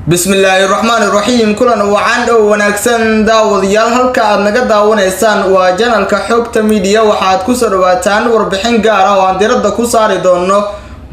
Bismillahirrahmanirrahim. Kulan wacan oo wanaagsan daawadayaal halka aad naga daawanaysaan waa channelka Xogta Media. Waxaad ku soo dhawaataan warbixin gaar ah oo aan diradda ku saari doono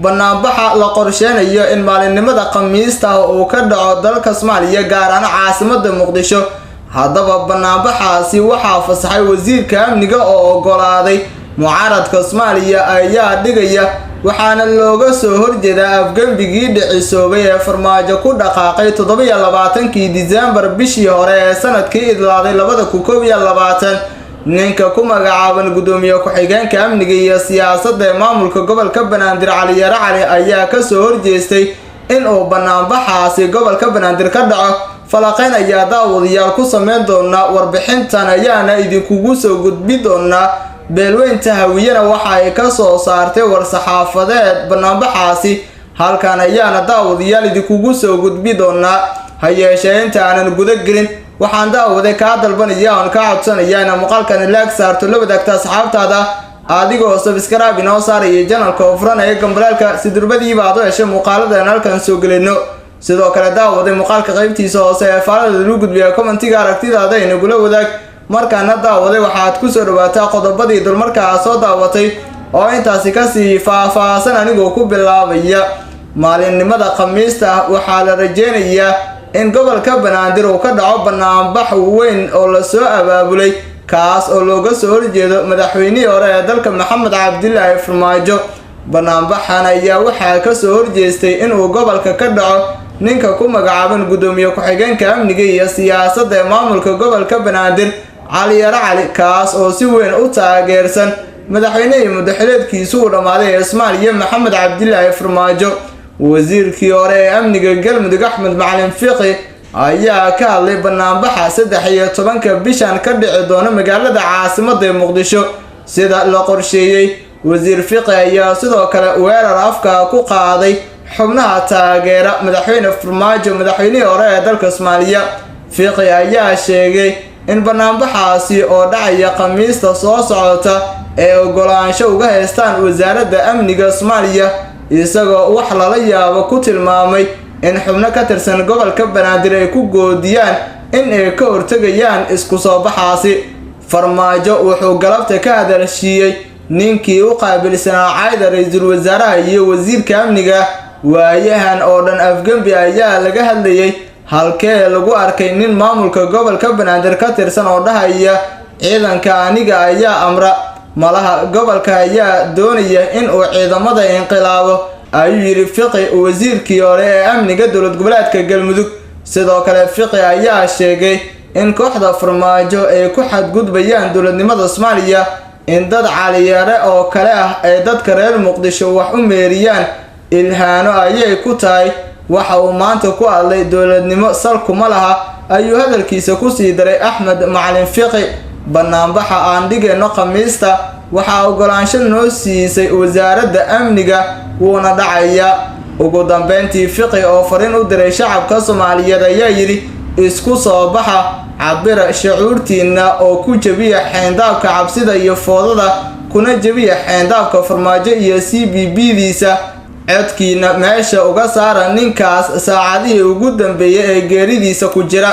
banaanbaxa la qorsheynayo in maalinimada Khamiista uu ka dhaco dalka Soomaaliya gaar ahaan caasimadda Muqdisho. Haddaba banaanbaxaasi waxaa fasaxay wasiirka amniga oo ogolaaday mucaaradka Soomaaliya ayaa dhigaya waxaana looga soo horjeedaa afgambigii dhicisoobay ee farmaajo ku dhaqaaqay 27 Diseembar bishii hore ee sanadkii idlaaday 2021. ninka ku magacaaban gudoomiye ku-xigeenka amniga iyo siyaasadda ee maamulka gobolka Banaadir Cali Yare Cali ayaa ka soo horjeestay in uu banaanbaxaasi gobolka Banaadir ka dhaco. falaqeyn ayaa daawadayaal ku sameyn doona warbixintan ayaana idinkugu soo gudbi doona. beelweynta hawiyana waxa ay ka soo saartay war-saxaafadeed banaanbaxaasi halkan ayaana daawadayaal idinkugu soo gudbi doona. ha yeeshee inta aanan guda gelin waxaan daawade kaa dalbanaya oon ka codsanaya in muuqaalkan like saarto la wadaagta asxaabtaada adigoo subscribe inoo saaraya channelka oo furan ee gambalaalka si durbadiiba aad u heshay muuqaaladan halkan soo gelino. sidoo kale daawade muuqaalka qaybtiisa hoose ee faalada lagu gudbiyo commentiga aragtidaada inagula wadaag. markaana daawade waxaad ku soo dhawaataa qodobadii dulmarkaa soo daawatay oo intaasi kasii faahfaahsan anigoo ku bilaabaya. maalinimada Khamiista waxaa la rajeynayaa in gobolka Banaadir uu ka dhaco banaanbax weyn oo la soo abaabulay kaas oo looga soo horjeedo madaxweynihii hore ee dalka Maxamed Cabdullaahi Farmaajo. banaanbaxan ayaa waxaa ka soo horjeestay inuu gobolka ka dhaco ninka ku magacaaban gudoomiye ku-xigeenka amniga iyo siyaasadda ee maamulka gobolka Banaadir Cali Yare Cali kaas oo si weyn u taageersan madaxweynihii muddaxileedkiisu u dhamaaday ee Soomaaliya Maxamed Cabdullaahi Farmaajo. wasiirkii hore ee amniga Galmudug Axmed Macalin Fiqi ayaa ka hadlay banaanbaxa 13 bishan ka dhici doona magaalada caasimadda ee Muqdisho sida la qorsheeyay. wasiir Fiqi ayaa sidoo kale weerar afka ku qaaday xubnaha taageera madaxweyne Farmaajo madaxweynihii hore ee dalka Soomaaliya. Fiqi ayaa sheegay in banaanbaxaasi oo dhacaya Khamiista soo socota ee ogolaansho uga haystaan wasaaradda amniga Soomaaliya isagoo wax lala yaabo ku tilmaamay in xubno ka tirsan gobolka Banaadir ay ku goodiyaan in ay ka hortagayaan isku soo baxaasi. Farmaajo wuxuu galabta ka hadalshiyay ninkii u qaabilsanaa caayda ra'iisul wasaaraha iyo wasiirka amniga. waayahan oo dhan afgambi ayaa laga hadlayay halkee lagu arkay nin maamulka gobolka Banaadir ka tirsan oo dhahaya ciidanka aniga ayaa amra malaha gobolka ayaa doonaya in uu ciidamada inqilaabo ayuu yiri Fiqi wasiirkii hore ee amniga dowlad goboleedka Galmudug. sidoo kale Fiqi ayaa sheegay in kooxda Farmaajo ay ku xadgudbayaan dowladnimada Soomaaliya in dad Cali Yare oo kale ah ay dadka reer Muqdisho wax u meeriyaan ilhaano ayay ku tahay. waxa uu maanta ku hadlay dowladnimo sal kuma laha ayuu hadalkiisa ku sii daray Axmed Macalin Fiqi. banaanbaxa aan dhigayno Khamiista waxaa ogolaansho noo siisay wasaaradda amniga wuuna dhacaya. ugu dambeyntii Fiqi oo fariin u diray shacabka Soomaaliyeed ayaa yiri isku soo baxa cabira shucuurtiina oo ku jabiya xeyndaabka cabsida iyo foodada kuna jabiya xeyndaabka Farmaajo iyo CBB-diisa. codkiina meesha uga saara ninkaas saacadihii ugu dambeeyay ee geeridiisa ku jira.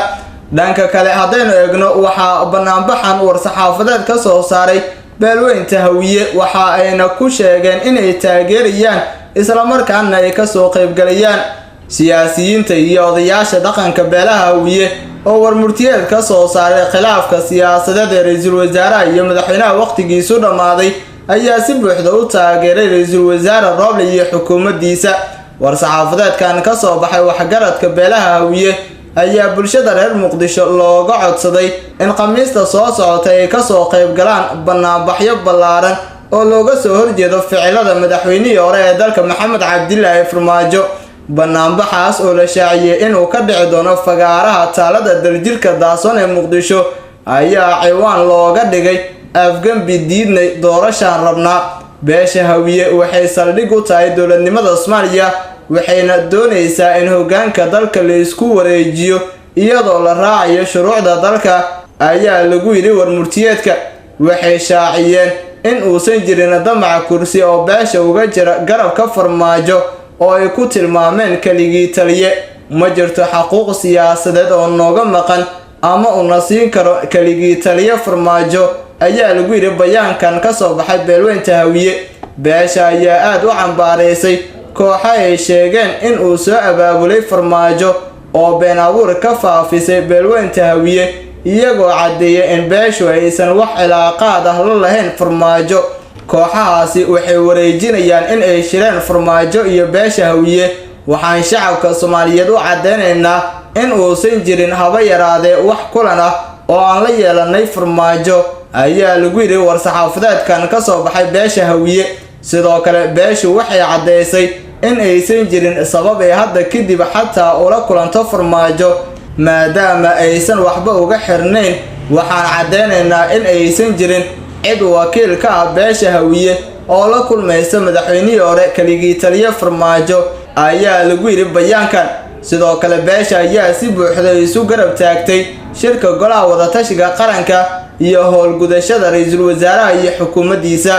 dhanka kale haddaynu eegno waxaa banaanbaxan war-saxaafadeed ka soo saaray beelweynta Hawiye waxa ayna ku sheegeen inay taageerayaan isla markaana ay ka soo qaybgalayaan. siyaasiyiinta iyo odayaasha dhaqanka beelaha Hawiye oo warmurtiyeed ka soo saaray khilaafka siyaasadeed ee ra'iisul wasaaraha iyo madaxweynaha waqtigiisu dhamaaday ayaa si buuxda u taageeray ra'iisul wasaare Roble iyo xukuumaddiisa. war-saxaafadeedkan ka soo baxay waxgaradka beelaha Hawiye ayaa bulshada reer Muqdisho looga codsaday in Khamiista soo socota ay ka soo qayb galaan banaanbaxyo ballaaran oo looga soo horjeedo ficilada madaxweynihii hore ee dalka Maxamed Cabdullaahi Farmaajo. banaanbaxaas oo la shaaciyay inuu ka dhici doono fagaaraha taalada daljirka Daason ee Muqdisho ayaa ciwaan looga dhigay afgambi diidnay doorashaan rabnaa. beesha Hawiye waxay saldhig u tahay dowladnimada Soomaaliya waxayna doonaysaa in hoggaanka dalka la isku wareejiyo iyadoo la raacayo shuruucda dalka ayaa lagu yiri warmurtiyeedka. waxay shaaciyeen in uusan jirin damac kursi oo beesha uga jira garabka Farmaajo oo ay ku tilmaameen kaligii taliye. ma jirto xaquuq siyaasadeed oo nooga maqan ama una siin karo kaligii taliya farmaajo ayaa lagu yiri bayaankan ka soo baxay beelweynta hawiye. beesha ayaa aad u cambaareysay kooxa ay sheegeen in uu soo abaabulay farmaajo oo been abuur ka faafisay beelweynta hawiye iyagoo cadeeyay in beeshu aysan wax cilaaqaad ah la lahayn farmaajo. kooxahaasi waxay wareejinayaan in ay shireen farmaajo iyo beesha hawiye. waxaan shacabka Soomaaliyeed u cadeynaynaa in uusan jirin haba yaraadee wax kulan ah oo aan la yeelanay farmaajo ayaa lagu yiri war-saxaafadeedkan ka soo baxay beesha hawiye. sidoo kale beeshu waxay cadeysay in aysan jirin sabab ay hadda kadib xataa ula kulanto farmaajo maadaama aysan waxba uga xirnayn. waxaan cadeynaynaa in aysan jirin cid wakiil ka ah beesha hawiye oo la kulmaysa madaxweynihii hore kaligii taliya farmaajo ayaa lagu yiri bayaankan. sidoo kale beesha ayaa si buuxda isu garab taagtay shirka golaha wadatashiga qaranka iyo howlgudashada ra'iisul wasaaraha iyo xukuumaddiisa.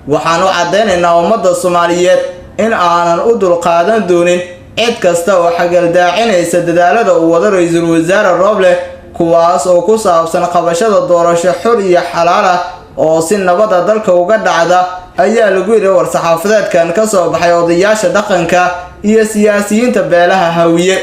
waxaan u cadeynaynaa ummadda Soomaaliyeed in aanan u dulqaadan doonin cid kasta oo xagaldaacinaysa dadaalada uu wado ra'iisul wasaare Roble kuwaas oo ku saabsan qabashada doorasho xor iyo xalaal ah oo si nabada dalka uga dhacda ayaa lagu yiri war-saxaafadeedkan ka soo baxay odayaasha dhaqanka iyo siyaasiyiinta beelaha hawiye.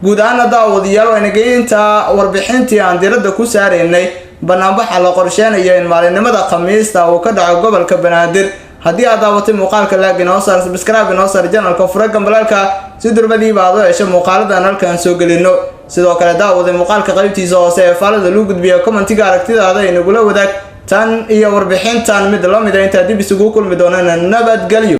guud ahaan daawadayaal waa inageynta warbixintii aan diradda ku saareynay banaanbaxa la qorsheynayo in maalinimada Khamiista uu ka dhaco gobolka Banaadir. haddii aad daawatay muuqaalka like inoo saar, subscribe inoo saar channelka fura gambalaalka si durbadiiba aad u hesho muuqaaladan halkan soo gelino. sidoo kale daawaday muuqaalka qaybtiisa hoose ee faalada lagu gudbiyo commentiga aragtidaada inagula wadaag tan iyo warbixintan mid la mid ah inta dib isugu kulmi doonana nabadgelyo.